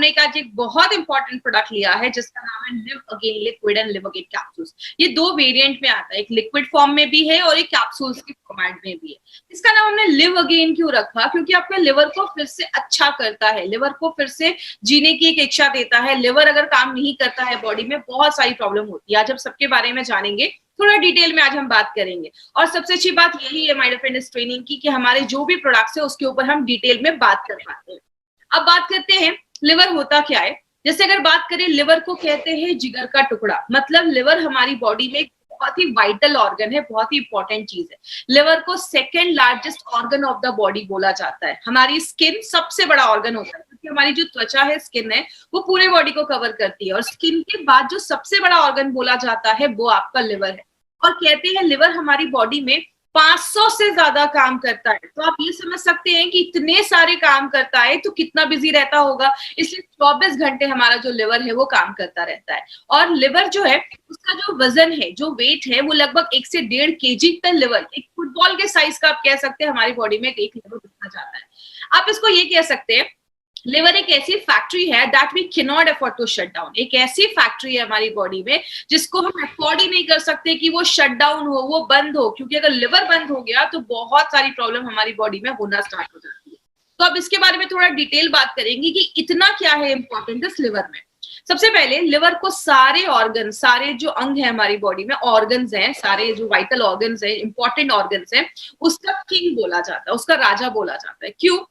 हमने एक आज एक बहुत इंपॉर्टेंट प्रोडक्ट लिया है जिसका नाम है live again liquid and live again capsules. ये दो वेरिएंट में आता है, एक लिक्विड फॉर्म में भी है और एक कैप्सूल्स के फॉर्मेट में भी है। इसका नाम हमने लिव अगेन क्यों रखा? क्योंकि आपके लिवर को फिर से अच्छा करता है, लिवर को फिर से जीने की एक इच्छा देता है। लिवर अगर काम नहीं करता है बॉडी में बहुत सारी प्रॉब्लम होती है। आज हम सबके बारे में जानेंगे, थोड़ा डिटेल में आज हम बात करेंगे। और सबसे अच्छी बात यही है माय डियर फ्रेंड इस ट्रेनिंग की कि हमारे जो भी प्रोडक्ट्स है उसके ऊपर हम डिटेल में बात कर पाते हैं। अब बात करते हैं लिवर होता क्या है। जैसे अगर बात करें, लिवर को कहते हैं जिगर का टुकड़ा। मतलब लिवर हमारी बॉडी में बहुत ही वाइटल ऑर्गन है, बहुत ही इंपॉर्टेंट चीज है। लिवर को second largest organ of the body बोला जाता है। हमारी स्किन सबसे बड़ा ऑर्गन होता है क्योंकि हमारी जो त्वचा है, स्किन है, वो पूरे बॉडी को कवर करती है। और स्किन के बाद जो सबसे बड़ा ऑर्गन बोला जाता है वो आपका लिवर है। और कहते हैं लिवर हमारी बॉडी में 500 से ज्यादा काम करता है। तो आप ये समझ सकते हैं कि इतने सारे काम करता है तो कितना बिजी रहता होगा। इसलिए 24 घंटे हमारा जो लिवर है वो काम करता रहता है। और लिवर जो है उसका जो वजन है, जो वेट है, वो लगभग 1 से 1.5 kg का लिवर, एक फुटबॉल के साइज का आप कह सकते हैं हमारी बॉडी में एक लिवर रखा जाता है। आप इसको ये कह सकते हैं लिवर एक ऐसी फैक्ट्री है that we can not afford to shut down. एक ऐसी फैक्ट्री है हमारी बॉडी में जिसको हम अफोर्ड ही नहीं कर सकते कि वो शट डाउन हो, वो बंद हो। क्योंकि अगर लिवर बंद हो गया तो बहुत सारी प्रॉब्लम हमारी बॉडी में होना स्टार्ट हो जाती है। तो अब इसके बारे में थोड़ा डिटेल बात करेंगे कि इतना क्या है इंपॉर्टेंट इस लिवर में। सबसे पहले लिवर को सारे ऑर्गन, सारे जो अंग है हमारी बॉडी में, ऑर्गन्स हैं, सारे जो वाइटल ऑर्गन्स हैं, इंपॉर्टेंट ऑर्गन्स हैं, उसका किंग बोला जाता है, उसका राजा बोला जाता है। क्यों?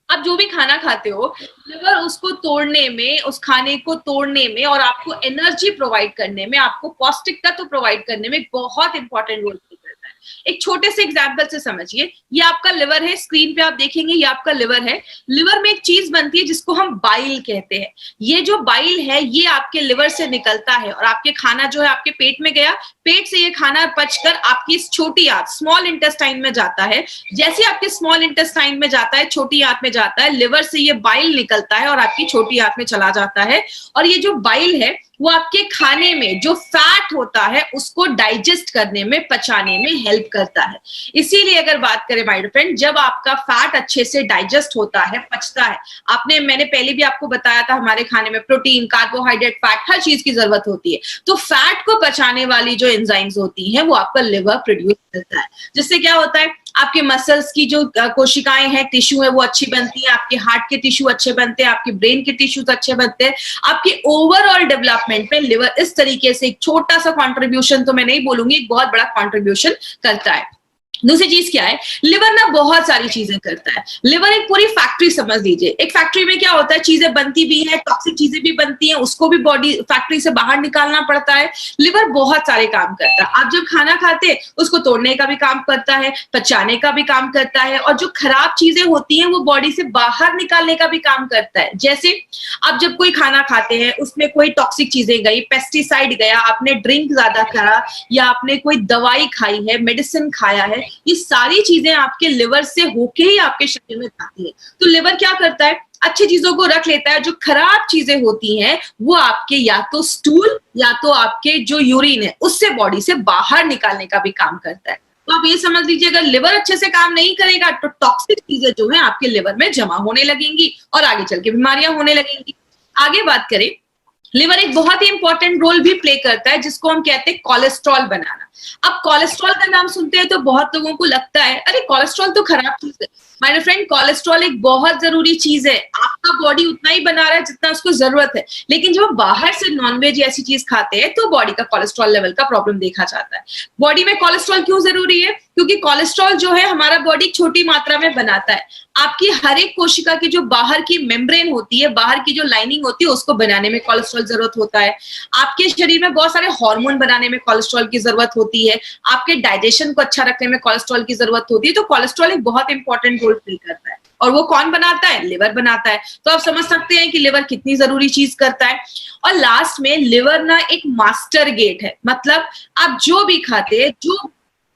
आप जो भी खाना खाते हो, लिवर उसको तोड़ने में, उस खाने को तोड़ने में और आपको एनर्जी प्रोवाइड करने में, आपको पौष्टिक तत्व प्रोवाइड करने में बहुत इंपॉर्टेंट रोल प्ले करता है। एक छोटे से एग्जांपल से समझिए, ये आपका लिवर है, स्क्रीन पे आप देखेंगे ये आपका लिवर है। लिवर में एक चीज बनती है जिसको हम बाइल कहते हैं। ये जो बाइल है ये आपके लिवर से निकलता है और आपके खाना जो है आपके पेट में गया, पेट से ये खाना पचकर आपकी छोटी आंत, स्मॉल इंटेस्टाइन में जाता है। जैसे आपके स्मॉल इंटेस्टाइन में जाता है, छोटी आंत में जाता है, लिवर से ये बाइल निकलता है और आपकी छोटी आंत में चला जाता है। और ये जो बाइल है वो आपके खाने में जो फैट होता है उसको डाइजेस्ट करने में, पचाने में हेल्प करता है। इसीलिए अगर बात करें माय डियर फ्रेंड, जब आपका फैट अच्छे से डाइजेस्ट होता है, पचता है, मैंने पहले भी आपको बताया था हमारे खाने में प्रोटीन, कार्बोहाइड्रेट, फैट, हर चीज की जरूरत होती है। तो फैट को पचाने वाली जो एंजाइम्स होती हैं वो आपका लिवर प्रोड्यूस करता है। जिससे क्या होता है, आपके मसल्स की जो कोशिकाएं हैं, टिश्यू है, वो अच्छी बनती है, आपके हार्ट के टिश्यू अच्छे बनते हैं, आपके ब्रेन के टिश्यूज अच्छे बनते हैं। आपके ओवरऑल डेवलपमेंट में लिवर इस तरीके से एक छोटा सा कंट्रीब्यूशन, तो मैं नहीं बोलूंगी, एक बहुत बड़ा कंट्रीब्यूशन करता है। दूसरी चीज क्या है, लिवर ना बहुत सारी चीजें करता है। लिवर एक पूरी फैक्ट्री समझ लीजिए। एक फैक्ट्री में क्या होता है, चीजें बनती भी है, टॉक्सिक चीजें भी बनती हैं, उसको भी बॉडी फैक्ट्री से बाहर निकालना पड़ता है। लिवर बहुत सारे काम करता है। आप जब खाना खाते हैं उसको तोड़ने का भी काम करता है, पचाने का भी काम करता है, और जो खराब चीजें होती हैं वो बॉडी से बाहर निकालने का भी काम करता है। जैसे आप जब कोई खाना खाते हैं उसमें कोई टॉक्सिक चीजें गई, पेस्टिसाइड गया, आपने ड्रिंक ज्यादा करा या आपने कोई दवाई खाई है, मेडिसिन खाया है, ये सारी चीजें आपके लिवर से होके ही आपके शरीर में जाती है। तो लिवर क्या करता है, अच्छी चीजों को रख लेता है, जो खराब चीजें होती हैं वो आपके या तो स्टूल या तो आपके जो यूरिन है उससे बॉडी से बाहर निकालने का भी काम करता है। तो आप ये समझ लीजिए, अगर लिवर अच्छे से काम नहीं करेगा तो टॉक्सिक चीजें जो है आपके लिवर में जमा होने लगेंगी और आगे चल के बीमारियां होने लगेंगी। आगे बात करें, लिवर एक बहुत ही इंपॉर्टेंट रोल भी प्ले करता है जिसको हम कहते हैं कोलेस्ट्रॉल बनाना। अब कोलेस्ट्रॉल का नाम सुनते हैं तो बहुत लोगों को लगता है अरे कोलेस्ट्रॉल तो खराब चीज है। माय डियर फ्रेंड, कोलेस्ट्रॉल एक बहुत जरूरी चीज है। आपका बॉडी उतना ही बना रहा है जितना उसको जरूरत है, लेकिन जब बाहर से नॉनवेज ऐसी चीज खाते हैं तो बॉडी का कोलेस्ट्रॉल लेवल का प्रॉब्लम देखा जाता है। बॉडी में कोलेस्ट्रॉल क्यों जरूरी है? क्योंकि कोलेस्ट्रॉल जो है हमारा बॉडी छोटी मात्रा में बनाता है। आपकी हर एक कोशिका की जो बाहर की मेम्ब्रेन होती है, बाहर की जो लाइनिंग होती है, उसको बनाने में कोलेस्ट्रॉल जरूरत होता है। आपके शरीर में बहुत सारे हार्मोन बनाने में कोलेस्ट्रॉल की जरूरत होती है। आपके डाइजेशन को अच्छा रखने में कोलेस्ट्रॉल की जरूरत होती है। तो कोलेस्ट्रॉल एक बहुत इंपॉर्टेंट रोल प्ले करता है। और वो कौन बनाता है? लिवर बनाता है। तो आप समझ सकते हैं कि लिवर कितनी जरूरी चीज करता है। और लास्ट में लिवर ना एक मास्टर गेट है। मतलब आप जो भी खाते हैं, जो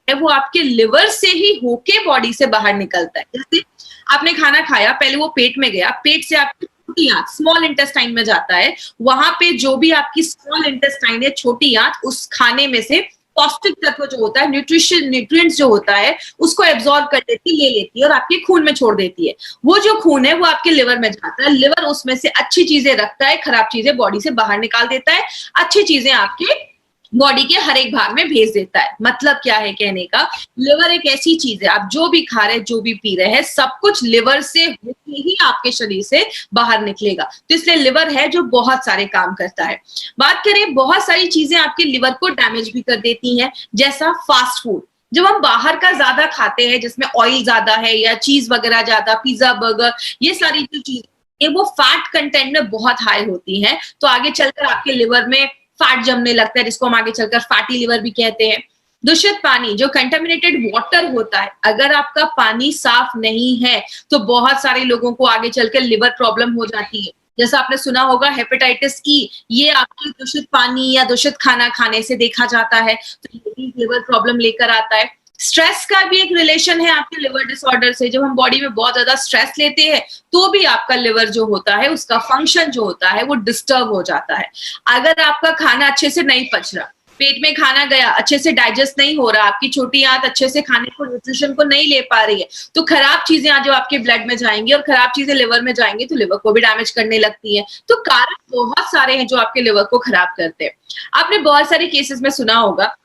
है वो आपके लिवर से ही होके बॉडी से बाहर निकलता है। जैसे आपने खाना खाया, पहले वो पेट में गया, पेट से आपकी छोटी आंत स्मॉल इंटेस्टाइन में जाता है। वहां पे जो भी आपकी स्मॉल इंटेस्टाइन है, छोटी आंत, उस खाने में से पौष्टिक तत्व जो होता है, न्यूट्रिएंट्स जो होता है, उसको एब्जॉर्ब कर लेती है, ले लेती है और आपके खून में छोड़ देती है। वो जो खून है वो आपके लिवर में जाता है, लिवर उसमें से अच्छी चीजें रखता है, खराब चीजें बॉडी से बाहर निकाल देता है, अच्छी चीजें आपके बॉडी के हर एक भाग में भेज देता है। मतलब क्या है कहने का, लिवर एक ऐसी चीज है, आप जो भी खा रहे हैं, जो भी पी रहे हैं, सब कुछ लिवर से होके ही आपके शरीर से बाहर निकलेगा। तो इसलिए लिवर है जो बहुत सारे काम करता है। बात करें, बहुत सारी चीजें आपके लिवर को डैमेज भी कर देती हैं, जैसा फास्ट फूड। जब हम बाहर का ज्यादा खाते हैं, जिसमें ऑयल ज्यादा है या चीज वगैरह ज्यादा, पिज्जा, बर्गर, ये सारी जो चीज ये वो फैट कंटेंट में बहुत हाई होती है, तो आगे चलकर आपके लिवर में फैट जमने लगता है, जिसको हम आगे चलकर फैटी लिवर भी कहते हैं। दूषित पानी, जो कंटेमिनेटेड वाटर होता है, अगर आपका पानी साफ नहीं है तो बहुत सारे लोगों को आगे चलकर लिवर प्रॉब्लम हो जाती है। जैसा आपने सुना होगा हेपेटाइटिस ई, ये आपके दूषित पानी या दूषित खाना खाने से देखा जाता है, तो ये भी लिवर प्रॉब्लम लेकर आता है। स्ट्रेस का भी एक रिलेशन है आपके लिवर डिसऑर्डर से। जब हम बॉडी में बहुत ज्यादा स्ट्रेस लेते हैं तो भी आपका लिवर जो होता है, उसका फंक्शन जो होता है वो डिस्टर्ब हो जाता है। अगर आपका खाना अच्छे से नहीं पच रहा, पेट में खाना गया, अच्छे से डाइजेस्ट नहीं हो रहा, आपकी छोटी आंत अच्छे से खाने को, न्यूट्रिशन को नहीं ले पा रही है, तो खराब चीजें आज जो आपके ब्लड में जाएंगी और खराब चीजें लिवर में जाएंगी तो लिवर को भी डैमेज करने लगती है। तो कारण बहुत सारे हैं जो आपके लिवर को खराब करते हैं। आपने बहुत सारे केसेस में सुना होगा,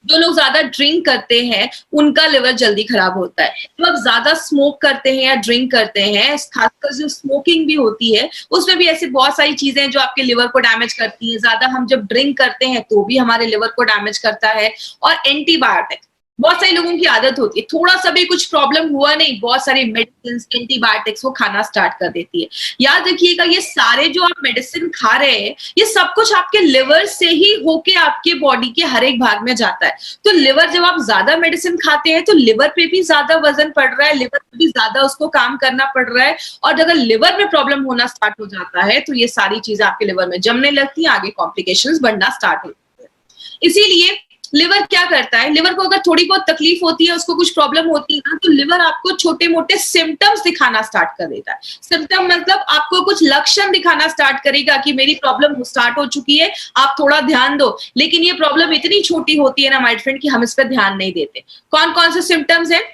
जो लोग ज्यादा ड्रिंक करते हैं उनका लिवर जल्दी खराब होता है। तो आप ज्यादा स्मोक करते हैं या ड्रिंक करते हैं, खासकर जो स्मोकिंग भी होती है, उसमें भी ऐसी बहुत सारी चीजें हैं जो आपके लिवर को डैमेज करती हैं। ज्यादा हम जब ड्रिंक करते हैं तो भी हमारे लिवर को डैमेज करता है। और एंटीबायोटिक, बहुत सारे लोगों की आदत होती है, थोड़ा सा भी कुछ प्रॉब्लम हुआ नहीं, बहुत सारी मेडिसिन, एंटीबायोटिक्स वो खाना स्टार्ट कर देती है। याद रखिएगा, ये सारे जो आप मेडिसिन खा रहे हैं, ये सब कुछ आपके लिवर से ही होके आपके बॉडी के हर एक भाग में जाता है। तो लिवर, जब आप ज्यादा मेडिसिन खाते हैं तो लिवर पे भी ज्यादा वजन पड़ रहा है, लिवर पे भी ज्यादा उसको काम करना पड़ रहा है। और अगर लिवर में प्रॉब्लम होना स्टार्ट हो जाता है तो ये सारी चीजें आपके लिवर में जमने लगती है, आगे कॉम्प्लिकेशंस बढ़ना स्टार्ट होती है। इसीलिए लिवर क्या करता है, लिवर को अगर थोड़ी बहुत तकलीफ होती है, उसको कुछ प्रॉब्लम होती है ना, तो लिवर आपको छोटे मोटे सिम्टम्स दिखाना स्टार्ट कर देता है। सिम्टम मतलब आपको कुछ लक्षण दिखाना स्टार्ट करेगा कि मेरी प्रॉब्लम स्टार्ट हो चुकी है, आप थोड़ा ध्यान दो। लेकिन ये प्रॉब्लम इतनी छोटी होती है ना माय फ्रेंड, कि हम इस पर ध्यान नहीं देते। कौन कौन से सिम्टम्स है,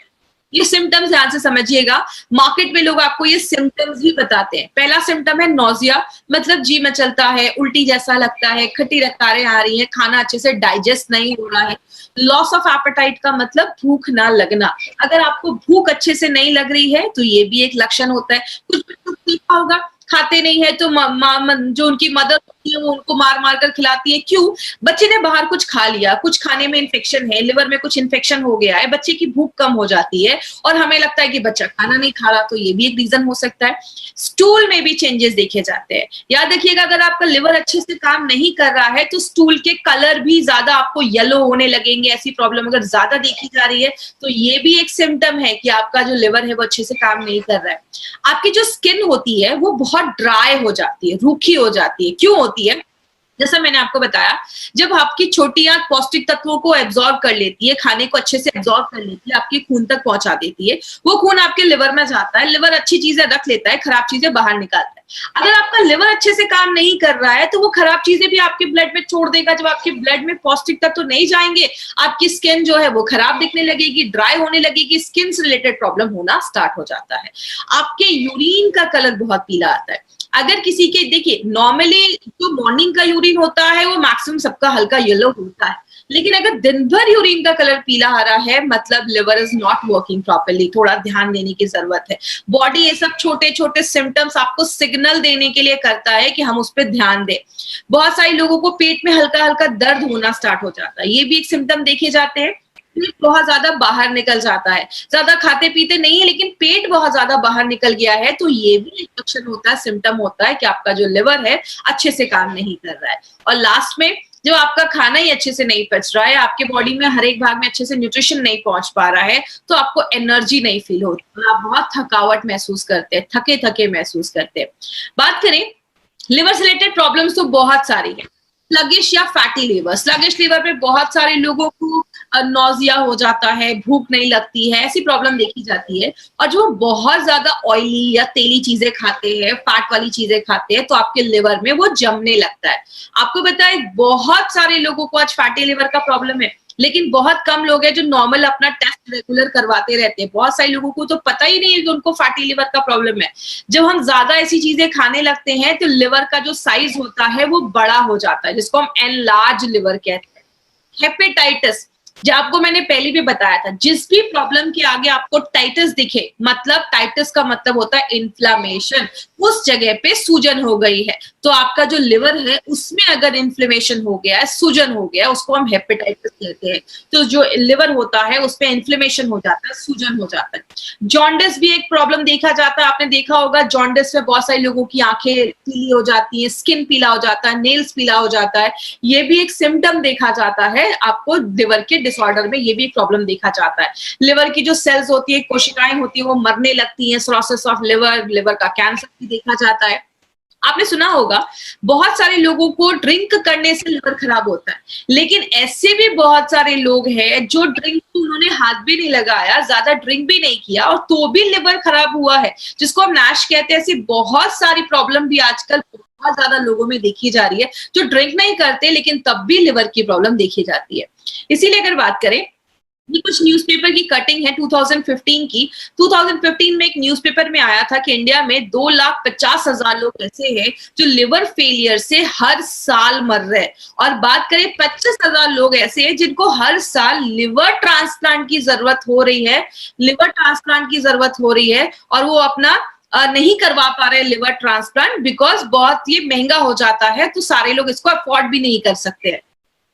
ये सिम्टम्स ध्यान से समझिएगा। मार्केट में लोग आपको ये सिम्टम्स ही बताते हैं। पहला सिम्टम है नोजिया, मतलब जी मचलता है, उल्टी जैसा लगता है, खट्टी रकारें आ रही हैं, खाना अच्छे से डाइजेस्ट नहीं हो रहा है। लॉस ऑफ एपेटाइट का मतलब भूख ना लगना। अगर आपको भूख अच्छे से नहीं लग रही है तो ये भी एक लक्षण होता है। कुछ बच्चों को देखा होगा, खाते नहीं है तो जो उनकी मदर होती है वो उनको मार मार कर खिलाती है। क्यों? बच्चे ने बाहर कुछ खा लिया, कुछ खाने में इन्फेक्शन है, लिवर में कुछ इन्फेक्शन हो गया है, बच्चे की भूख कम हो जाती है और हमें लगता है कि बच्चा खाना नहीं खा रहा, तो ये भी एक रीजन हो सकता है। स्टूल में भी चेंजेस देखे जाते हैं। याद रखिएगा, अगर आपका लिवर अच्छे से काम नहीं कर रहा है तो स्टूल के कलर भी ज्यादा आपको येलो होने लगेंगे। ऐसी प्रॉब्लम अगर ज्यादा देखी जा रही है तो ये भी एक सिम्टम है कि आपका जो लिवर है वो अच्छे से काम नहीं कर रहा है। आपकी जो स्किन होती है वो बहुत ड्राई हो जाती है, रूखी हो जाती है। क्यों होती है? जैसा मैंने आपको बताया, जब आपकी छोटी आंत पौष्टिक तत्वों को एब्जॉर्ब कर लेती है, खाने को अच्छे से एब्जॉर्ब कर लेती है, आपके खून तक पहुंचा देती है, वो खून आपके लिवर में जाता है, लिवर अच्छी चीजें रख लेता है, खराब चीजें बाहर निकालता है। अगर आपका लिवर अच्छे से काम नहीं कर रहा है तो वो खराब चीजें भी आपके ब्लड में छोड़ देगा। जब आपके ब्लड में पौष्टिक तत्व नहीं जाएंगे, आपकी स्किन जो है वो खराब दिखने लगेगी, ड्राई होने लगेगी, स्किन से रिलेटेड प्रॉब्लम होना स्टार्ट हो जाता है। आपके यूरिन का कलर बहुत पीला आता है। अगर किसी के, देखिए नॉर्मली जो मॉर्निंग का यूरिन होता है वो मैक्सिमम सबका हल्का येलो होता है, लेकिन अगर दिन भर यूरिन का कलर पीला आ रहा है मतलब liver is not working properly, थोड़ा ध्यान देने की जरूरत है। बॉडी ये सब छोटे छोटे सिम्टम्स आपको सिग्नल देने के लिए करता है कि हम उस पर ध्यान दें। बहुत सारे लोगों को पेट में हल्का हल्का दर्द होना स्टार्ट हो जाता है, ये भी एक सिम्टम देखे जाते हैं। पेट बहुत ज्यादा बाहर निकल जाता है, ज्यादा खाते पीते नहीं है लेकिन पेट बहुत ज्यादा बाहर निकल गया है, तो ये भी एक लक्षण होता है, सिम्टम होता है कि आपका जो लिवर है अच्छे से काम नहीं कर रहा है। और लास्ट में, जब आपका खाना ही अच्छे से नहीं पच रहा है, आपके बॉडी में हर एक भाग में अच्छे से न्यूट्रिशन नहीं पहुंच पा रहा है, तो आपको एनर्जी नहीं फील होती, आप बहुत थकावट महसूस करते हैं, थके थके महसूस करते हैं। बात करें लिवर से रिलेटेड प्रॉब्लम्स तो बहुत सारी है। स्लगिश या फैटी लिवर, स्लगिश लिवर पे बहुत सारे लोगों को नौजिया हो जाता है, भूख नहीं लगती है, ऐसी प्रॉब्लम देखी जाती है। और जो बहुत ज्यादा ऑयली या तेली चीजें खाते हैं, फैट वाली चीजें खाते हैं, तो आपके लिवर में वो जमने लगता है। आपको पता है बहुत सारे लोगों को आज फैटी लिवर का प्रॉब्लम है। लेकिन बहुत कम लोग हैं जो नॉर्मल अपना टेस्ट रेगुलर करवाते रहते हैं। बहुत सारे लोगों को तो पता ही नहीं है कि उनको फैटी लिवर का प्रॉब्लम है। जब हम ज्यादा ऐसी चीजें खाने लगते हैं तो लिवर का जो साइज होता है वो बड़ा हो जाता है, जिसको हम एनलार्ज लिवर कहते हैं। हेपेटाइटिस, जो आपको मैंने पहले भी बताया था, जिस भी प्रॉब्लम के आगे आपको टाइटिस दिखे, मतलब टाइटिस का मतलब होता है इन्फ्लामेशन, उस जगह पे सूजन हो गई है, तो आपका जो लिवर है उसमें अगर इन्फ्लेमेशन हो गया है, सूजन हो गया है, उसको हम हेपेटाइटिस कहते हैं। तो जो लिवर होता है उसपे इन्फ्लेमेशन हो जाता है, सूजन हो जाता है। जॉन्डिस भी एक प्रॉब्लम देखा जाता है, आपने देखा होगा जॉन्डिस में बहुत सारे लोगों की आंखें पीली हो जाती है, स्किन पीला हो जाता है, नेल्स पीला हो जाता है। ये भी एक सिम्टम देखा जाता है आपको लिवर के डिसऑर्डर में, ये भी एक प्रॉब्लम देखा जाता है। लिवर की जो सेल्स होती है, कोशिकाएं होती है, वो मरने लगती हैं, सिरोसिस ऑफ लिवर, लिवर का कैंसर भी देखा जाता है। आपने सुना होगा बहुत सारे लोगों को ड्रिंक करने से लिवर खराब होता है, लेकिन ऐसे भी बहुत सारे लोग हैं जो ड्रिंक को उन्होंने हाथ भी नहीं लगाया, ज्यादा ड्रिंक भी नहीं किया, और तो भी लिवर खराब हुआ है, जिसको हम नैश कहते हैं। ऐसी बहुत सारी प्रॉब्लम भी आजकल बहुत ज्यादा लोगों में देखी जा रही है, जो ड्रिंक नहीं करते लेकिन तब भी लिवर की प्रॉब्लम देखी जाती है। इसीलिए अगर बात करें, ये कुछ न्यूज़पेपर की कटिंग है 2015 की। 2015 में एक न्यूज़पेपर में आया था कि इंडिया में 2,50,000 लोग ऐसे हैं जो लिवर फेलियर से हर साल मर रहे हैं, और बात करें 25,000 लोग ऐसे हैं जिनको हर साल लिवर ट्रांसप्लांट की जरूरत हो रही है, लिवर ट्रांसप्लांट की जरूरत हो रही है, और वो अपना नहीं करवा पा रहे लिवर ट्रांसप्लांट, बिकॉज बहुत ये महंगा हो जाता है, तो सारे लोग इसको अफोर्ड भी नहीं कर सकते हैं।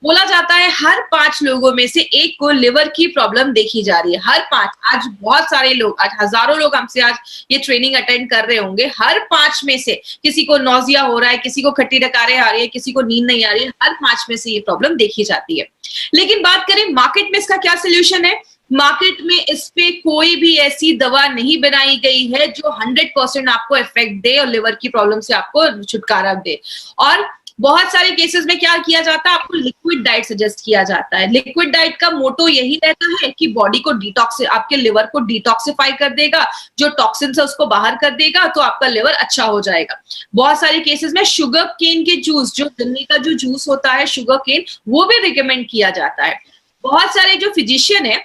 बोला जाता है हर 5 लोगों में से एक को लिवर की प्रॉब्लम देखी जा रही है, हर 5। आज बहुत सारे लोग, आज हजारों लोग हमसे आज ये ट्रेनिंग अटेंड कर रहे होंगे, हर 5 में से किसी को नौजिया हो रहा है, किसी को खट्टी डकारें आ रही है, किसी को नींद नहीं आ रही है, हर 5 में से ये प्रॉब्लम देखी जाती है। लेकिन बात करें मार्केट में इसका क्या सोल्यूशन है, मार्केट में इस पे कोई भी ऐसी दवा नहीं बनाई गई है जो 100% आपको इफेक्ट दे और लिवर की प्रॉब्लम से आपको छुटकारा दे। और बहुत सारे केसेस में क्या किया जाता है, आपको लिक्विड डाइट सजेस्ट किया जाता है। लिक्विड डाइट का मोटो यही रहता है कि बॉडी को डिटॉक्स, आपके लिवर को डिटॉक्सिफाई कर देगा, जो टॉक्सिन्स है उसको बाहर कर देगा, तो आपका लिवर अच्छा हो जाएगा। बहुत सारे केसेस में शुगर केन के जूस, जो गन्ने का जो जूस होता है शुगर केन, वो भी रिकमेंड किया जाता है। बहुत सारे जो फिजिशियन है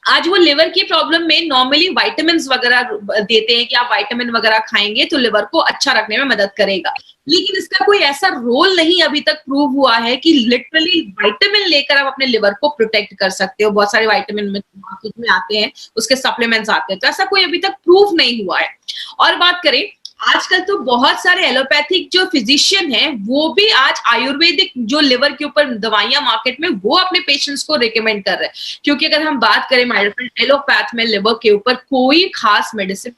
आज वो लिवर की प्रॉब्लम में नॉर्मली विटामिन वगैरह देते हैं कि आप विटामिन वगैरह खाएंगे तो लिवर को अच्छा रखने में मदद करेगा, लेकिन इसका कोई ऐसा रोल नहीं अभी तक प्रूव हुआ है कि लिटरली विटामिन लेकर आप अपने लिवर को प्रोटेक्ट कर सकते हो। बहुत सारे विटामिन मार्केट में आते हैं, उसके सप्लीमेंट्स आते हैं, तो ऐसा कोई अभी तक प्रूव नहीं हुआ है। और बात करें, आजकल तो बहुत सारे एलोपैथिक जो फिजिशियन हैं वो भी आज आयुर्वेदिक जो लिवर के ऊपर दवाइयां मार्केट में वो अपने पेशेंट्स को रिकमेंड कर रहे हैं, क्योंकि अगर हम बात करें माय फ्रेंड, एलोपैथ में लिवर के ऊपर कोई खास मेडिसिन,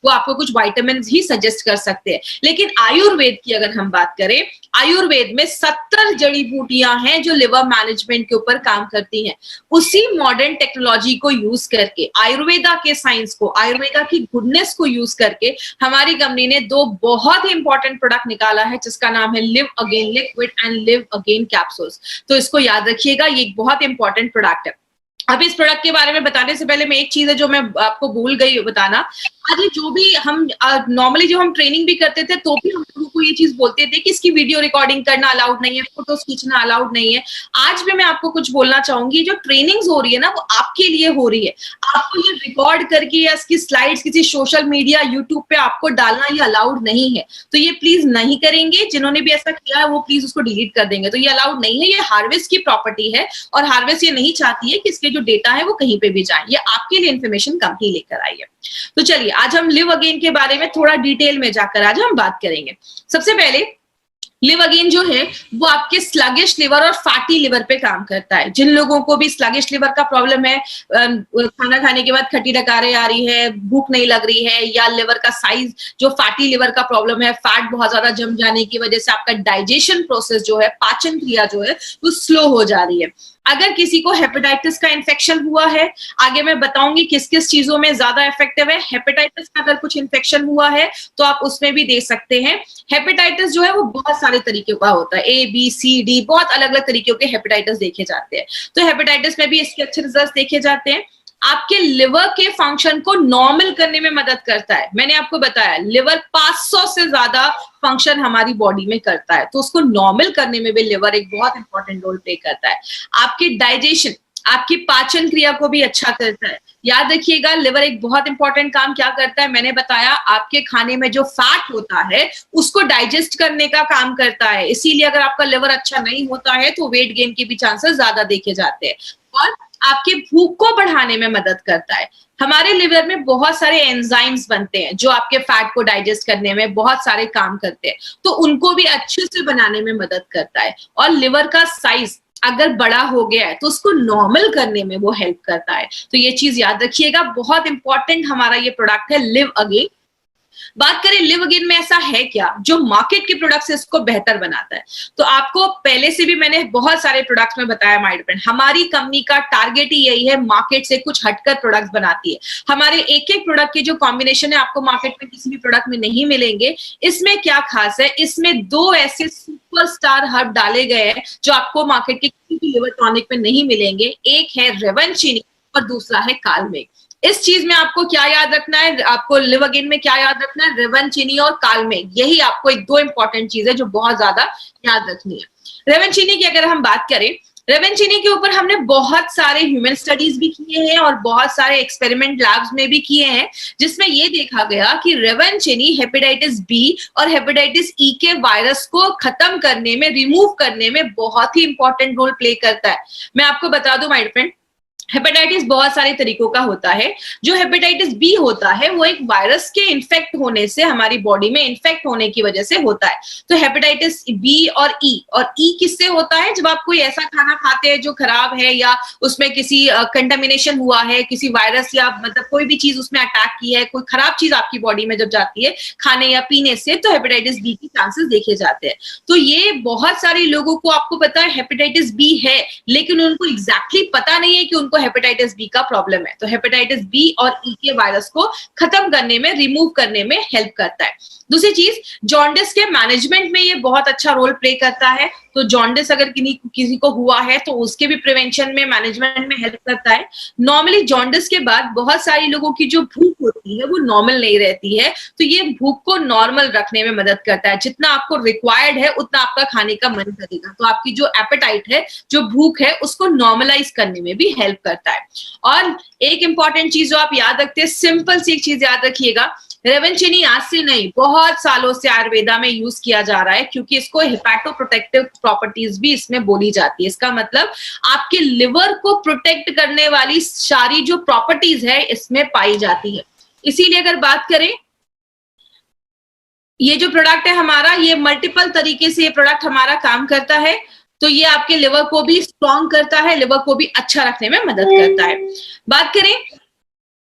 वो आपको कुछ विटामिन ही सजेस्ट कर सकते हैं। लेकिन आयुर्वेद की अगर हम बात करें, आयुर्वेद में 70 जड़ी बूटियां हैं जो लिवर मैनेजमेंट के ऊपर काम करती हैं। उसी मॉडर्न टेक्नोलॉजी को यूज करके, आयुर्वेदा के साइंस को, आयुर्वेदा की गुडनेस को यूज करके हमारी कंपनी ने 2 बहुत ही इंपॉर्टेंट प्रोडक्ट निकाला है, जिसका नाम है live again liquid and live again capsules. तो इसको याद रखिएगा, ये एक बहुत इंपॉर्टेंट प्रोडक्ट है। अब इस प्रोडक्ट के बारे में बताने से पहले मैं एक चीज है जो मैं आपको भूल गई बताना। आज ये जो भी हम नॉर्मली जो हम ट्रेनिंग भी करते थे तो भी हम लोगों को ये चीज बोलते थे कि इसकी वीडियो रिकॉर्डिंग करना अलाउड नहीं है, फोटोज खींचना अलाउड नहीं है। आज भी मैं आपको कुछ बोलना चाहूंगी, जो ट्रेनिंग्स हो रही है ना वो आपके लिए हो रही है। आपको ये रिकॉर्ड करके या इसकी स्लाइड्स किसी सोशल मीडिया यूट्यूब पे आपको डालना ये अलाउड नहीं है, तो ये प्लीज नहीं करेंगे। जिन्होंने भी ऐसा किया है वो प्लीज उसको डिलीट कर देंगे। तो ये अलाउड नहीं है, ये हार्वेस्ट की प्रॉपर्टी है और हार्वेस्ट ये नहीं चाहती है कि इसके जो डेटा है वो कहीं पे भी जाए। ये आपके लिए इन्फॉर्मेशन कंपनी लेकर आई है। तो चलिए आज हम लिव अगेन के बारे में थोड़ा डिटेल में जाकर आज हम बात करेंगे। सबसे पहले लिव अगेन जो है वो आपके स्लगिश लिवर और फैटी लिवर पे काम करता है। जिन लोगों को भी स्लगिश लिवर का प्रॉब्लम है, खाना खाने के बाद खट्टी डकारें आ रही है, भूख नहीं लग रही है, या लिवर का साइज जो फैटी लिवर का प्रॉब्लम है, फैट बहुत ज्यादा जम जाने की वजह से आपका डाइजेशन प्रोसेस जो है, पाचन क्रिया जो है वो स्लो हो जा रही है। अगर किसी को हेपेटाइटिस का इन्फेक्शन हुआ है, आगे मैं बताऊंगी किस किस चीजों में ज्यादा इफेक्टिव है। हेपेटाइटिस का अगर कुछ इन्फेक्शन हुआ है तो आप उसमें भी दे सकते हैं। हेपेटाइटिस जो है वो बहुत सारे तरीके का होता है, A, B, C, D, बहुत अलग अलग तरीके के हेपेटाइटिस देखे जाते हैं। तो हेपेटाइटिस में भी इसके अच्छे रिजल्ट देखे जाते हैं। आपके लिवर के फंक्शन को नॉर्मल करने में मदद करता है। मैंने आपको बताया लिवर 500 से ज्यादा फंक्शन हमारी बॉडी में करता है, तो उसको नॉर्मल करने में भी लिवर एक बहुत इंपॉर्टेंट रोल प्ले करता है। आपकी डाइजेशन, आपकी पाचन क्रिया को भी अच्छा करता है। याद रखिएगा लिवर एक बहुत इंपॉर्टेंट काम क्या करता है, मैंने बताया आपके खाने में जो फैट होता है उसको डाइजेस्ट करने का काम करता है। इसीलिए अगर आपका लिवर अच्छा नहीं होता है तो वेट गेन के भी चांसेस ज्यादा देखे जाते हैं। और आपके भूख को बढ़ाने में मदद करता है। हमारे लिवर में बहुत सारे एंजाइम्स बनते हैं जो आपके फैट को डाइजेस्ट करने में बहुत सारे काम करते हैं, तो उनको भी अच्छे से बनाने में मदद करता है। और लिवर का साइज अगर बड़ा हो गया है तो उसको नॉर्मल करने में वो हेल्प करता है। तो ये चीज याद रखिएगा, बहुत इंपॉर्टेंट हमारा ये प्रोडक्ट है लिव अगेन। बात करें लिव अगेन में ऐसा है क्या जो मार्केट के प्रोडक्ट्स है इसको बेहतर बनाता है। तो आपको पहले से भी मैंने बहुत सारे प्रोडक्ट्स में बताया माइंडपेंट, हमारी कंपनी का टारगेट ही यही है, मार्केट से कुछ हटकर प्रोडक्ट्स बनाती है। हमारे एक एक प्रोडक्ट के जो कॉम्बिनेशन है आपको मार्केट में किसी भी प्रोडक्ट में नहीं मिलेंगे। इसमें क्या खास है, इसमें 2 ऐसे सुपरस्टार हर्ब डाले गए हैं जो आपको मार्केट के किसी भी लिवर टॉनिक में नहीं मिलेंगे। एक है रेवनचिनी और दूसरा है कालमेघ। इस चीज में आपको क्या याद रखना है, आपको लिव अगेन में क्या याद रखना है, रेवनचिनी और कालमेघ, यही आपको एक 2 इंपॉर्टेंट चीज है जो बहुत ज्यादा याद रखनी है। रेवनचिनी की अगर हम बात करें, रेवनचिनी के ऊपर हमने बहुत सारे ह्यूमन स्टडीज भी किए हैं और बहुत सारे एक्सपेरिमेंट लैब्स में भी किए हैं, जिसमें ये देखा गया कि रेवनचिनी हेपेटाइटिस बी और हेपेटाइटिस ई के वायरस को खत्म करने में, रिमूव करने में बहुत ही इंपॉर्टेंट रोल प्ले करता है। मैं आपको बता दूं माय फ्रेंड, हेपेटाइटिस बहुत सारे तरीकों का होता है। जो हेपेटाइटिस बी होता है वो एक वायरस के इन्फेक्ट होने से, हमारी बॉडी में इन्फेक्ट होने की वजह से होता है। तो हेपेटाइटिस बी और ई किससे होता है, जब आप कोई ऐसा खाना खाते हैं जो खराब है या उसमें किसी कंटामिनेशन हुआ है, किसी वायरस या मतलब कोई भी चीज उसमें अटैक की है, कोई खराब चीज आपकी बॉडी में जब जाती है खाने या पीने से, तो हेपेटाइटिस बी की चांसेस देखे जाते हैं। तो ये बहुत सारे लोगों को आपको पता है हेपेटाइटिस बी है, लेकिन उनको एग्जैक्टली पता नहीं है कि उनको हेपेटाइटिस बी का प्रॉब्लम है। तो हेपेटाइटिस बी और ई के वायरस को खत्म करने में, रिमूव करने में हेल्प करता है। दूसरी चीज, जॉन्डिस के मैनेजमेंट में ये बहुत अच्छा रोल प्ले करता है। तो जॉन्डिस अगर किसी को हुआ है तो उसके भी प्रिवेंशन में, मैनेजमेंट में हेल्प करता है। नॉर्मली जॉन्डिस के बाद बहुत सारी लोगों की जो भूख होती है वो नॉर्मल नहीं रहती है, तो ये भूख को नॉर्मल रखने में मदद करता है। जितना आपको रिक्वायर्ड है उतना आपका खाने का मन करेगा, तो आपकी जो एपेटाइट है, जो भूख है, उसको नॉर्मलाइज करने में भी हेल्प करता है। और एक इंपॉर्टेंट चीज जो आप याद रखते हैं, सिंपल सी एक चीज याद रखिएगा, रेवनचिनी आज से नहीं, बहुत सालों से आयुर्वेदा में यूज किया जा रहा है, क्योंकि इसको हेपेटोप्रोटेक्टिव प्रॉपर्टीज भी इसमें बोली जाती है। इसका मतलब आपके लिवर को प्रोटेक्ट करने वाली सारी जो प्रॉपर्टीज है इसमें पाई जाती है। इसीलिए अगर बात करें, ये जो प्रोडक्ट है हमारा, ये मल्टीपल तरीके से ये प्रोडक्ट हमारा काम करता है। तो ये आपके लिवर को भी स्ट्रॉन्ग करता है, लिवर को भी अच्छा रखने में मदद करता है। बात करें,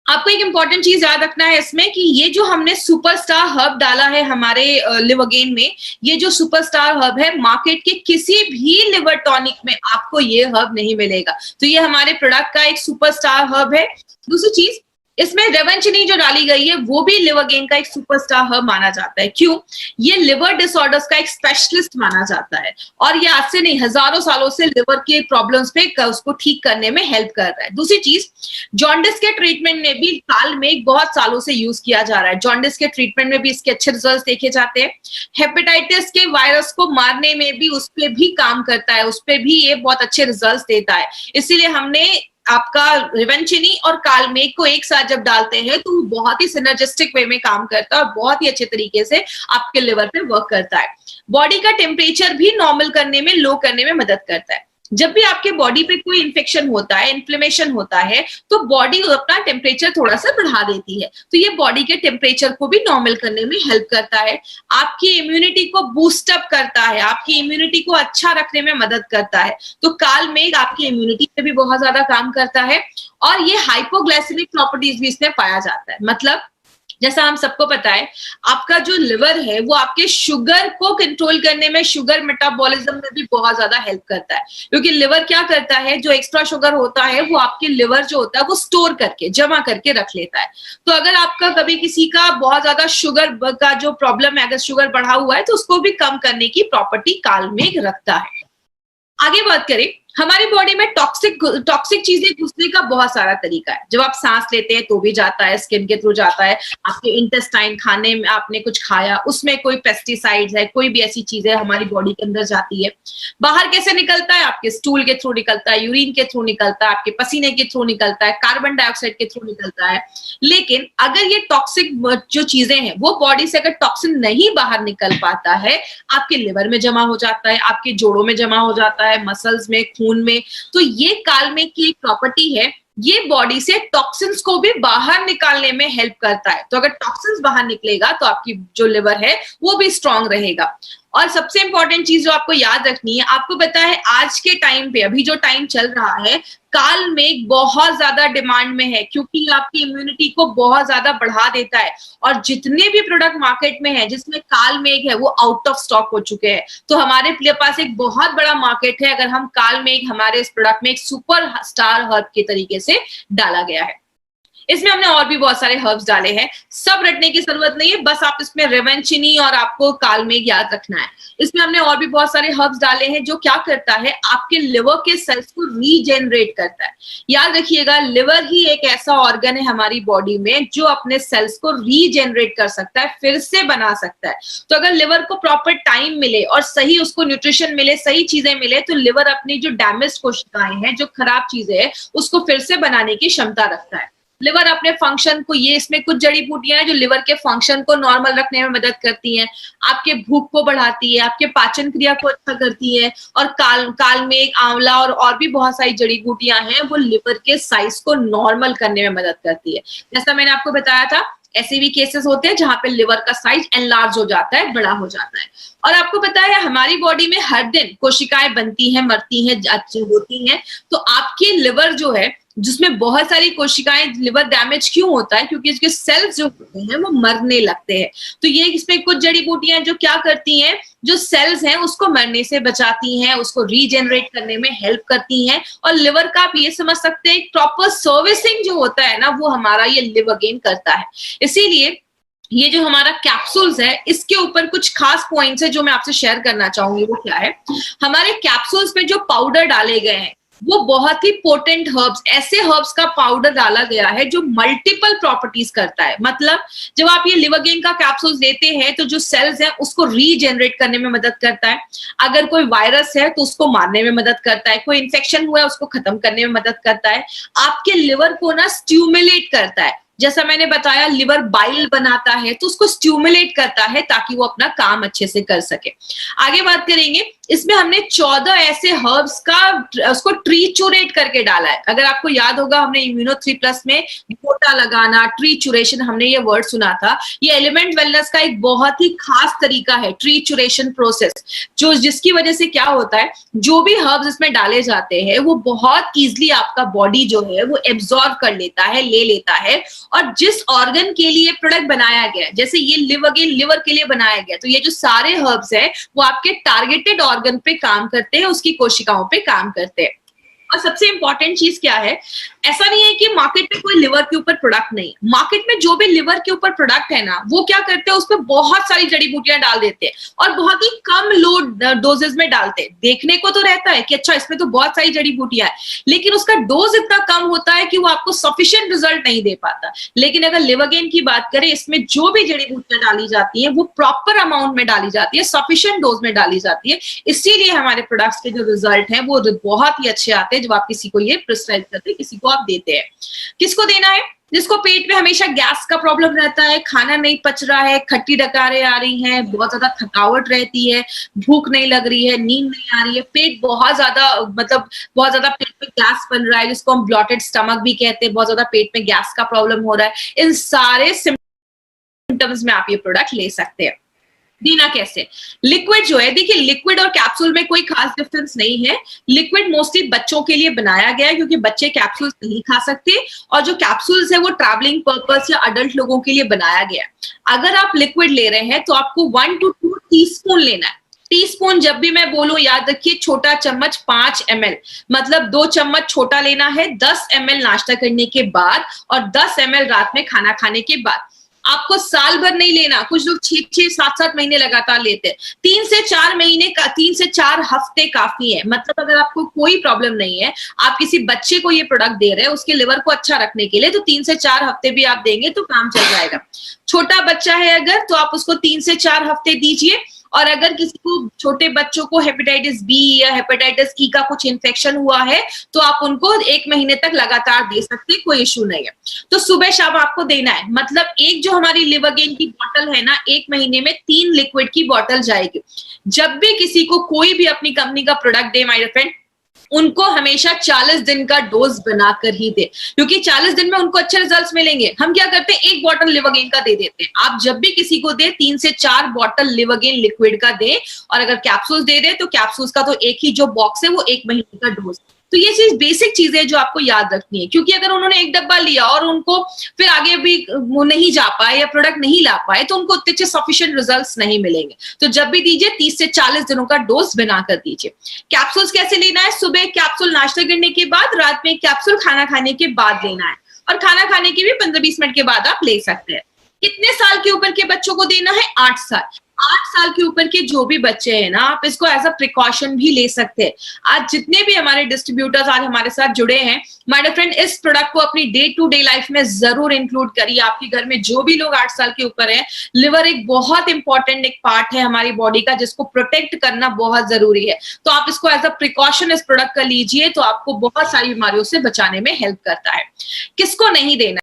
आपको एक इंपॉर्टेंट चीज याद रखना है इसमें कि ये जो हमने सुपरस्टार हर्ब डाला है हमारे लिव अगेन में, ये जो सुपरस्टार हर्ब है, मार्केट के किसी भी लिवर टॉनिक में आपको ये हर्ब नहीं मिलेगा। तो ये हमारे प्रोडक्ट का एक सुपरस्टार हर्ब है। दूसरी चीज, इसमें रेवनचिनी जो डाली गई है वो भी लिव अगेन का एक सुपरस्टार हर्ब माना जाता है। क्यों? ये लिवर डिसऑर्डर्स का एक स्पेशलिस्ट माना जाता है और ये आज से नहीं, हजारों सालों से लिवर के प्रॉब्लम्स पे उसको ठीक करने में हेल्प कर रहा है। दूसरी चीज, जॉन्डिस के ट्रीटमेंट में भी कालमेघ बहुत सालों से यूज किया जा रहा है। जॉन्डिस के ट्रीटमेंट में भी इसके अच्छे रिजल्ट देखे जाते हैं। हेपेटाइटिस के वायरस को मारने में भी उस पर भी काम करता है, उस पर भी ये बहुत अच्छे रिजल्ट देता है। इसीलिए हमने आपका रेवनचिनी और कालमेघ को एक साथ जब डालते हैं तो वो बहुत ही सिनर्जिस्टिक वे में काम करता है और बहुत ही अच्छे तरीके से आपके लिवर पे वर्क करता है। बॉडी का टेम्परेचर भी नॉर्मल करने में, लो करने में मदद करता है। जब भी आपके बॉडी पे कोई इन्फेक्शन होता है, इन्फ्लेमेशन होता है, तो बॉडी अपना टेम्परेचर थोड़ा सा बढ़ा देती है। तो ये बॉडी के टेम्परेचर को भी नॉर्मल करने में हेल्प करता है। आपकी इम्यूनिटी को बूस्ट अप करता है, आपकी इम्यूनिटी को अच्छा रखने में मदद करता है। तो कालमेघ आपकी इम्यूनिटी पे भी बहुत ज्यादा काम करता है। और ये हाइपोग्लाइसेमिक प्रॉपर्टीज भी इसमें पाया जाता है। मतलब जैसा हम सबको पता है, आपका जो लिवर है वो आपके शुगर को कंट्रोल करने में, शुगर मेटाबॉलिज्म में भी बहुत ज्यादा हेल्प करता है। क्योंकि लिवर क्या करता है, जो एक्स्ट्रा शुगर होता है वो आपके लिवर जो होता है वो स्टोर करके, जमा करके रख लेता है। तो अगर आपका कभी किसी का बहुत ज्यादा शुगर का जो प्रॉब्लम है, अगर शुगर बढ़ा हुआ है, तो उसको भी कम करने की प्रॉपर्टी कालमेघ रखता है। आगे बात करें, हमारी बॉडी में टॉक्सिक चीजें घुसने का बहुत सारा तरीका है। जब आप सांस लेते हैं तो भी जाता है, स्किन के थ्रू जाता है, आपके इंटेस्टाइन, खाने में आपने कुछ खाया उसमें कोई पेस्टिसाइड्स है, कोई भी ऐसी चीजें हमारी बॉडी के अंदर जाती है। बाहर कैसे निकलता है? आपके स्टूल के थ्रू निकलता है, यूरिन के थ्रू निकलता है, आपके पसीने के थ्रू निकलता है, कार्बन डाइऑक्साइड के थ्रू निकलता है। लेकिन अगर ये टॉक्सिक जो चीजें हैं वो बॉडी से अगर टॉक्सिन नहीं बाहर निकल पाता है, आपके लिवर में जमा हो जाता है, आपके जोड़ों में जमा हो जाता है, मसल्स में, खून में। तो ये कालमेघ की एक प्रॉपर्टी है, ये बॉडी से टॉक्सिन्स को भी बाहर निकालने में हेल्प करता है। तो अगर टॉक्सिन्स बाहर निकलेगा तो आपकी जो लिवर है वो भी स्ट्रांग रहेगा। और सबसे इंपॉर्टेंट चीज जो आपको याद रखनी है, आपको पता है आज के टाइम पे, अभी जो टाइम चल रहा है, कालमेघ बहुत ज्यादा डिमांड में है, क्योंकि आपकी इम्यूनिटी को बहुत ज्यादा बढ़ा देता है। और जितने भी प्रोडक्ट मार्केट में है जिसमें कालमेघ है वो आउट ऑफ स्टॉक हो चुके हैं। तो हमारे पास एक बहुत बड़ा मार्केट है अगर हम कालमेघ हमारे इस प्रोडक्ट में एक सुपर स्टार हर्ब के तरीके से डाला गया है। इसमें हमने और भी बहुत सारे हर्ब्स डाले हैं, सब रटने की जरूरत नहीं है, बस आप इसमें रेवेंचिनी और आपको कालमेघ याद रखना है। इसमें हमने और भी बहुत सारे हर्ब्स डाले हैं जो क्या करता है, आपके लिवर के सेल्स को रीजेनरेट करता है। याद रखिएगा, लिवर ही एक ऐसा ऑर्गन है हमारी बॉडी में जो अपने सेल्स को रीजेनरेट कर सकता है, फिर से बना सकता है। तो अगर लिवर को प्रॉपर टाइम मिले और सही उसको न्यूट्रिशन मिले, सही चीजें मिले, तो लिवर अपनी जो डैमेज कोशिकाएं हैं, जो खराब चीजें हैं, उसको फिर से बनाने की क्षमता रखता है। लिवर अपने फंक्शन को, ये इसमें कुछ जड़ी बूटियां हैं जो लिवर के फंक्शन को नॉर्मल रखने में मदद करती हैं, आपके भूख को बढ़ाती है, आपके पाचन क्रिया को अच्छा करती है। और कालमेघ, आंवला और भी बहुत सारी जड़ी बूटियां हैं वो लिवर के साइज को नॉर्मल करने में मदद करती है। जैसा मैंने आपको बताया था, ऐसे भी केसेस होते हैं जहां पे लिवर का साइज एनलार्ज हो जाता है, बड़ा हो जाता है। और आपको पता है हमारी बॉडी में हर दिन कोशिकाएं बनती हैं, मरती हैं, अच्छी होती हैं। तो आपके लिवर जो है, जिसमें बहुत सारी कोशिकाएं, लिवर डैमेज क्यों होता है? क्योंकि इसके सेल्स जो होते हैं वो मरने लगते हैं। तो ये इसमें कुछ जड़ी बूटियां जो क्या करती हैं, जो सेल्स हैं उसको मरने से बचाती हैं, उसको रीजेनरेट करने में हेल्प करती हैं। और लिवर का आप ये समझ सकते हैं, प्रॉपर सर्विसिंग जो होता है ना, वो हमारा ये लिव अगेन करता है। इसीलिए ये जो हमारा कैप्सूल्स है, इसके ऊपर कुछ खास पॉइंट्स है जो मैं आपसे शेयर करना चाहूंगी। वो क्या है, हमारे कैप्सूल्स में जो पाउडर डाले गए हैं वो बहुत ही पोटेंट हर्ब्स, ऐसे हर्ब्स का पाउडर डाला गया है जो मल्टीपल प्रॉपर्टीज करता है। मतलब जब आप ये लिव अगेन का कैप्सूल्स लेते हैं तो जो सेल्स हैं उसको रीजेनरेट करने में मदद करता है, अगर कोई वायरस है तो उसको मारने में मदद करता है, कोई इन्फेक्शन हुआ है उसको खत्म करने में मदद करता है, आपके लिवर को ना स्टिमुलेट करता है। जैसा मैंने बताया, लिवर बाइल बनाता है तो उसको स्टिमुलेट करता है ताकि वो अपना काम अच्छे से कर सके। आगे बात करेंगे, इसमें हमने 14 ऐसे हर्ब्स का उसको ट्रीचुरेट करके डाला है। अगर आपको याद होगा, हमने इम्यूनो 3+ में गोटा लगाना, ट्रीचुरेशन, हमने ये वर्ड सुना था। ये एलिमेंट वेलनेस का एक बहुत ही खास तरीका है, ट्रीचुरेशन प्रोसेस, जो जिसकी वजह से क्या होता है, जो भी हर्ब्स इसमें डाले जाते हैं वो बहुत ईजिली आपका बॉडी जो है वो एब्जॉर्ब कर लेता है, ले लेता है। और जिस ऑर्गन के लिए प्रोडक्ट बनाया गया, जैसे ये लिव अगेन लिवर के लिए बनाया गया, तो ये जो सारे हर्ब्स है वो आपके टारगेटेड ऑर्गन पे काम करते हैं, उसकी कोशिकाओं पे काम करते हैं। और सबसे इंपॉर्टेंट चीज क्या है, ऐसा नहीं है कि मार्केट में कोई लिवर के ऊपर प्रोडक्ट नहीं है। मार्केट में जो भी लिवर के ऊपर प्रोडक्ट है ना, वो क्या करते हैं, उसमें बहुत सारी जड़ी बूटियां डाल देते हैं और बहुत ही कम लो डोजेस में डालते हैं। देखने को तो रहता है कि अच्छा इसमें तो बहुत सारी जड़ी बूटियां है, लेकिन उसका डोज इतना कम होता है कि वो आपको सफिशिएंट रिजल्ट नहीं दे पाता। लेकिन अगर लिव अगेन की बात करें, इसमें जो भी जड़ी बूटियां डाली जाती है वो प्रॉपर अमाउंट में डाली जाती है, सफिशिएंट डोज में डाली जाती है। इसीलिए हमारे प्रोडक्ट्स के जो रिजल्ट है वो बहुत ही अच्छे आते हैं जब आप किसी को ये प्रिस्क्राइब करते हैं, किसी को आप देते हैं। किसको देना है? जिसको पेट में हमेशा गैस का प्रॉब्लम रहता है, खाना नहीं पच रहा है, खट्टी डकारें आ रही हैं, बहुत ज्यादा थकावट रहती है, भूख नहीं लग रही है, नींद नहीं आ रही है, पेट बहुत ज्यादा, मतलब बहुत ज्यादा पेट में गैस बन रहा है, जिसको हम ब्लॉटेड स्टमक भी कहते हैं, बहुत ज्यादा पेट में गैस का प्रॉब्लम हो रहा है, इन सारे सिम्टम्स में आप ये प्रोडक्ट ले सकते हैं। देना कैसे? लिक्विड जो है, देखिए लिक्विड और कैप्सूल में कोई खास डिफरेंस नहीं है। लिक्विड मोस्टली बच्चों के लिए बनाया गया है क्योंकि बच्चे कैप्सूल्स नहीं खा सकते, और जो कैप्सूल्स है वो ट्रैवलिंग पर्पस या अडल्ट लोगों के लिए बनाया गया है। अगर आप लिक्विड ले रहे हैं तो आपको 1 to 2 टीस्पून लेना है। टीस्पून जब भी मैं बोलूं याद रखिए, छोटा चम्मच 5 ml, मतलब 2 चम्मच छोटा लेना है, 10 ml नाश्ता करने के बाद और 10 ml रात में खाना खाने के बाद। आपको साल भर नहीं लेना, कुछ लोग 6-6, 7-7 महीने लगातार लेते हैं। 3 से 4 महीने का 3 से 4 हफ्ते काफी है। मतलब अगर आपको कोई प्रॉब्लम नहीं है, आप किसी बच्चे को ये प्रोडक्ट दे रहे हैं उसके लिवर को अच्छा रखने के लिए, तो 3 से 4 हफ्ते भी आप देंगे तो काम चल जाएगा। छोटा बच्चा है अगर, तो आप उसको 3 से 4 हफ्ते दीजिए। और अगर किसी को, छोटे बच्चों को हेपेटाइटिस बी या हेपेटाइटिस ई का कुछ इन्फेक्शन हुआ है, तो आप उनको 1 महीने तक लगातार दे सकते हैं, कोई इश्यू नहीं है। तो सुबह शाम आपको देना है। मतलब एक जो हमारी लिव अगेन की बॉटल है ना, 1 महीने में 3 लिक्विड की बॉटल जाएगी। जब भी किसी को कोई भी अपनी कंपनी का प्रोडक्ट दे माय फ्रेंड, उनको हमेशा 40 दिन का डोज बनाकर ही दे, क्योंकि 40 दिन में उनको अच्छे रिजल्ट्स मिलेंगे। हम क्या करते हैं, 1 बॉटल लिव अगेन का दे देते हैं। आप जब भी किसी को दे, 3 से 4 बॉटल लिव अगेन लिक्विड का दे। और अगर कैप्सूल्स दे दे तो कैप्सूल्स का तो एक ही जो बॉक्स है वो 1 महीने का डोज। तो ये चीज बेसिक चीजें जो आपको याद रखनी है, क्योंकि अगर उन्होंने 1 डब्बा लिया और उनको फिर आगे भी वो नहीं जा पाए या प्रोडक्ट नहीं ला पाए, तो उनको उतने अच्छे सफिशिएंट रिजल्ट्स नहीं मिलेंगे। तो जब भी दीजिए 30 से 40 दिनों का डोज बनाकर दीजिए। कैप्सूल्स कैसे लेना है, सुबह कैप्सूल नाश्ता करने के बाद, रात में कैप्सूल खाना खाने के बाद लेना है। और खाना खाने के भी 15-20 मिनट के बाद आप ले सकते हैं। कितने साल के ऊपर के बच्चों को देना है, 8 साल। 8 साल के ऊपर के जो भी बच्चे हैं ना, आप इसको एज अ प्रिकॉशन भी ले सकते हैं। आज जितने भी हमारे डिस्ट्रीब्यूटर्स आज हमारे साथ जुड़े हैं, माय फ्रेंड, इस प्रोडक्ट को अपनी डे टू डे लाइफ में जरूर इंक्लूड करिए। आपके घर में जो भी लोग 8 साल के ऊपर है, लिवर एक बहुत इंपॉर्टेंट एक पार्ट है हमारी बॉडी का, जिसको प्रोटेक्ट करना बहुत जरूरी है। तो आप इसको एज अ प्रिकॉशन इस प्रोडक्ट का लीजिए, तो आपको बहुत सारी बीमारियों से बचाने में हेल्प करता है। किसको नहीं देना